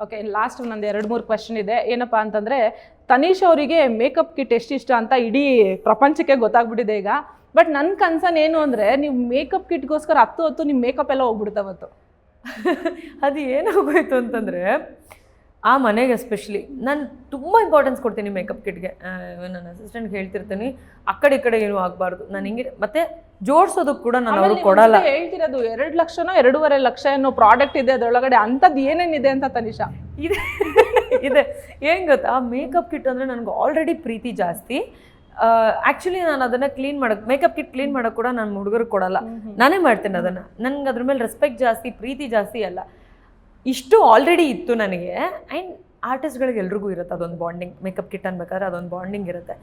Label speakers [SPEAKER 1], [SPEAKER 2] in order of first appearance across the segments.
[SPEAKER 1] Okay, last ನಂದು 2-3 question ಇದೆ. ಏನಪ್ಪ ಅಂತಂದರೆ, ತನೀಶ್ ಅವರಿಗೆ ಮೇಕಪ್ ಕಿಟ್ ಎಷ್ಟಿಷ್ಟ ಅಂತ ಇಡೀ ಪ್ರಪಂಚಕ್ಕೆ ಗೊತ್ತಾಗ್ಬಿಟ್ಟಿದೆ ಈಗ. ಬಟ್ ನನ್ನ ಕನ್ಸನ್ ಏನು ಅಂದರೆ, ನೀವು ಮೇಕಪ್ ಕಿಟ್ಗೋಸ್ಕರ ಹೊತ್ತು ನಿಮ್ಮ ಮೇಕಪ್ ಎಲ್ಲ ಹೋಗ್ಬಿಡ್ತಾವತ್ತು.
[SPEAKER 2] ಅದು ಏನಾಗೋಯ್ತು ಅಂತಂದರೆ, ಆ ಮನೆಗೆ ಎಸ್ಪೆಷಲಿ ನಾನು ತುಂಬ ಇಂಪಾರ್ಟೆನ್ಸ್ ಕೊಡ್ತೀನಿ ಮೇಕಪ್ ಕಿಟ್ಗೆ. ನನ್ನ ಅಸಿಸ್ಟೆಂಟ್ಗೆ ಹೇಳ್ತಿರ್ತೀನಿ, ಆ ಕಡೆ ಈ ಕಡೆ ಏನೂ ಆಗಬಾರ್ದು. ನಾನು ಹಿಂಗೆ ಮತ್ತೆ ಜೋಡಿಸೋದಕ್ಕೆ ಕೂಡ ನಾನು ಅವ್ರಿಗೆ ಕೊಡಲ್ಲ.
[SPEAKER 1] ಹೇಳ್ತಿರೋದು 2 ಲಕ್ಷನೋ 2.5 ಲಕ್ಷ ಏನೋ ಪ್ರಾಡಕ್ಟ್ ಇದೆ ಅದರೊಳಗಡೆ, ಅಂಥದ್ದು ಏನೇನಿದೆ ಅಂತ ತನಿಷಾ
[SPEAKER 2] ಇದೆ ಇದೆ. ಏನು ಗೊತ್ತಾ, ಮೇಕಪ್ ಕಿಟ್ ಅಂದರೆ ನನಗೆ ಆಲ್ರೆಡಿ ಪ್ರೀತಿ ಜಾಸ್ತಿ. ಆ್ಯಕ್ಚುಲಿ ನಾನು ಅದನ್ನು ಕ್ಲೀನ್ ಮಾಡೋಕ್ಕೆ, ಮೇಕಪ್ ಕಿಟ್ ಕ್ಲೀನ್ ಮಾಡೋಕ್ಕೆ ಕೂಡ ನಾನು ಹುಡುಗರಿಗೆ ಕೊಡಲ್ಲ, ನಾನೇ ಮಾಡ್ತೀನಿ ಅದನ್ನು. ನನಗೆ ಅದ್ರ ಮೇಲೆ ರೆಸ್ಪೆಕ್ಟ್ ಜಾಸ್ತಿ, ಪ್ರೀತಿ ಜಾಸ್ತಿ ಅಲ್ಲ. ಇಷ್ಟು ಆಲ್ರೆಡಿ ಇತ್ತು ನನಗೆ. ಆ್ಯಂಡ್ ಆರ್ಟಿಸ್ಟ್ಗಳಿಗೆ ಎಲ್ರಿಗೂ ಇರುತ್ತೆ ಅದೊಂದು ಬಾಂಡಿಂಗ್. ಮೇಕಪ್ ಕಿಟ್ ಅನ್ಬೇಕಾದ್ರೆ ಅದೊಂದು ಬಾಂಡಿಂಗ್ ಇರುತ್ತೆ.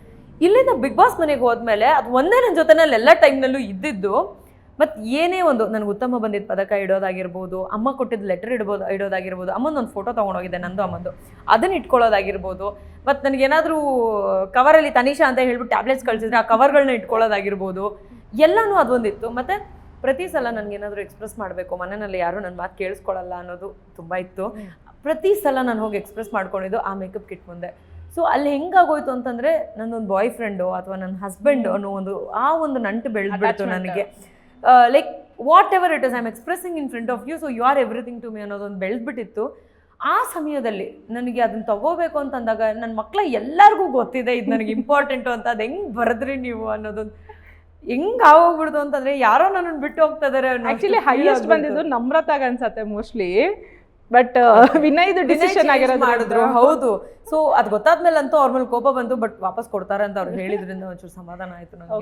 [SPEAKER 2] ಇಲ್ಲಿಂದ ಬಿಗ್ ಬಾಸ್ ಮನೆಗೆ ಹೋದ್ಮೇಲೆ ಅದು ಒಂದೇ ನನ್ನ ಜೊತೆನಲ್ಲಿ ಎಲ್ಲ ಟೈಮ್ನಲ್ಲೂ ಇದ್ದಿದ್ದು. ಮತ್ತು ಏನೇ ಒಂದು ನನಗೆ ಉತ್ತಮ ಬಂದಿದ್ದ ಪದಕ ಇಡೋದಾಗಿರ್ಬೋದು, ಅಮ್ಮ ಕೊಟ್ಟಿದ್ದು ಲೆಟರ್ ಇಡೋದಾಗಿರ್ಬೋದು, ಅಮ್ಮಂದೊಂದು ಫೋಟೋ ತೊಗೊಂಡೋಗಿದ್ದೆ ನಂದು ಅಮ್ಮಂದು, ಅದನ್ನು ಇಟ್ಕೊಳ್ಳೋದಾಗಿರ್ಬೋದು. ಮತ್ತು ನನಗೇನಾದರೂ ಕವರಲ್ಲಿ ತನಿಷಾ ಅಂತ ಹೇಳ್ಬಿಟ್ಟು ಟ್ಯಾಬ್ಲೆಟ್ಸ್ ಕಳಿಸಿದ್ರೆ ಆ ಕವರ್ಗಳನ್ನ ಇಟ್ಕೊಳ್ಳೋದಾಗಿರ್ಬೋದು, ಎಲ್ಲನೂ ಅದೊಂದಿತ್ತು. ಮತ್ತು ಪ್ರತಿ ಸಲ ನನಗೇನಾದರೂ ಎಕ್ಸ್ಪ್ರೆಸ್ ಮಾಡಬೇಕು, ಮನೆಯಲ್ಲಿ ಯಾರೂ ನನ್ನ ಮಾತು ಕೇಳಿಸ್ಕೊಳ್ಳಲ್ಲ ಅನ್ನೋದು ತುಂಬ ಇತ್ತು. ಪ್ರತಿ ಸಲ ನಾನು ಹೋಗಿ ಎಕ್ಸ್ಪ್ರೆಸ್ ಮಾಡ್ಕೊಂಡಿದ್ದು ಆ ಮೇಕಪ್ ಕಿಟ್ ಮುಂದೆ. ಸೊ ಅಲ್ಲಿ ಹೆಂಗಾಗೋಯ್ತು ಅಂತಂದರೆ, ನನ್ನೊಂದು ಬಾಯ್ ಫ್ರೆಂಡು ಅಥವಾ ನನ್ನ ಹಸ್ಬೆಂಡು ಅನ್ನೋ ಒಂದು ನಂಟು ಬೆಳೆದ್ಬಿಡ್ತು ನನಗೆ. Like whatever it is, I am expressing in front of you, so you are everything to me ಅನ್ನೋದೊಂದು ಬೆಳೆದ್ಬಿಟ್ಟಿತ್ತು. ಆ ಸಮಯದಲ್ಲಿ ನನಗೆ ಅದನ್ನು ತಗೋಬೇಕು ಅಂತಂದಾಗ, ನನ್ನ ಮಕ್ಕಳ ಎಲ್ಲರಿಗೂ ಗೊತ್ತಿದೆ ಇದು ನನಗೆ ಇಂಪಾರ್ಟೆಂಟು ಅಂತ. ಅದು ಹೆಂಗೆ ಬರೆದ್ರಿ ನೀವು ಅನ್ನೋದೊಂದು ಹೆಂಗೆ ಆಗೋಗ್ಬಿಡ್ತು ಅಂತಂದರೆ, ಯಾರೋ ನನ್ನನ್ನು ಬಿಟ್ಟು ಹೋಗ್ತಾ ಇದ್ದಾರೆ.
[SPEAKER 1] ಆ್ಯಕ್ಚುಲಿ ಹೈಯೆಸ್ಟ್ ಬಂದಿದ್ದು ನಮ್ರತಾಗ ಅನ್ಸತ್ತೆ ಮೋಸ್ಟ್ಲಿ. ಬಟ್ ವಿನಯ್ದು ಡಿಸಿಷನ್ ಆಗಿರೋದು
[SPEAKER 2] ಮಾಡಿದ್ರು. ಹೌದು. ಸೊ ಅದು ಗೊತ್ತಾದ್ಮೇಲೆ ಅಂತೂ ಅವ್ರ ಮೇಲೆ ಕೋಪ ಬಂತು, ಬಟ್ ವಾಪಸ್ ಕೊಡ್ತಾರೆ ಅಂತ ಅವ್ರು ಹೇಳಿದ್ರಿಂದ ಒಂಚೂರು ಸಮಾಧಾನ ಆಯಿತು ನನಗೆ.